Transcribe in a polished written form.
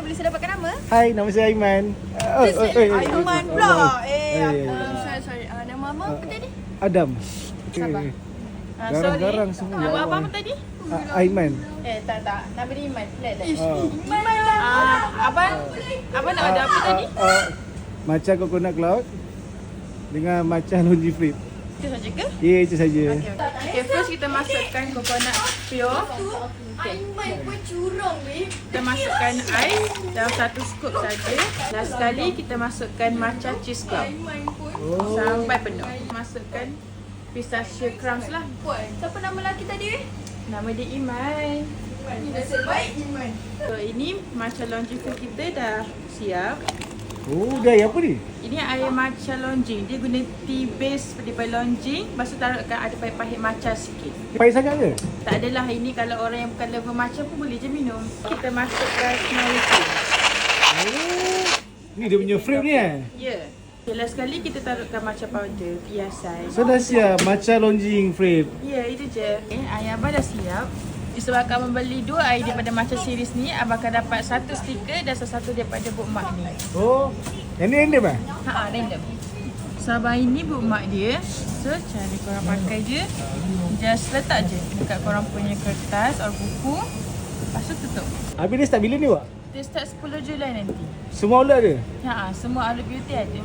boleh saya dapatkan nama? Hai, nama saya Aiman. Aiman pula. Sorry. Nama apa tadi? Adam. Sabar. Garang-garang semua. Nama abang apa tadi? Aiman. Tak. Nama dia Iman. Flat dah. Iman lah. Abang nak ada apa tadi? Matcha coconut cloud dengan matcha lonji flip. Itu saja ke? Ya, itu saja. Okay, first kita masukkan coconut pure. Aiman pun curang weh. Kita masukkan ais dalam 1 scoop saja. Last sekali kita masukkan matcha cheese cloud. Aiman pun. Sampai penuh. Masukkan pistachio crumbs lah. Siapa nama lelaki tadi weh? Nama dia Iman. Nasib baik Iman. So ini matcha lonji kita dah siap. Oh, dah apa ni? Ini air matcha lonjing. Dia guna tea base daripada lonjing. Lepas tu taruhkan ada pahit-pahit matcha sikit. Pahit sangat ke? Tak adalah, ini kalau orang yang bukan lover matcha pun boleh je minum. Kita masukkan snowy cream. Oh, ni dia punya frame ni Ya. Okay, last sekali kita taruhkan matcha powder, hiasan. So dah siap matcha lonjing frame. Ya, itu je. Okay, air abang dah siap. Disebabkan membeli 2 air daripada matcha series ni, abang akan dapat 1 stiker dan satu daripada bookmark ni. Oh, yang ni random ah? Random. So abang ini bookmark dia. So cara korang pakai je, just letak je dekat korang punya kertas atau buku. Lepas tu tutup. Habis dia start bila ni, Wak? Dia start 10 Julai nanti. Semua outlet ada? Semua Alur Beauty ada.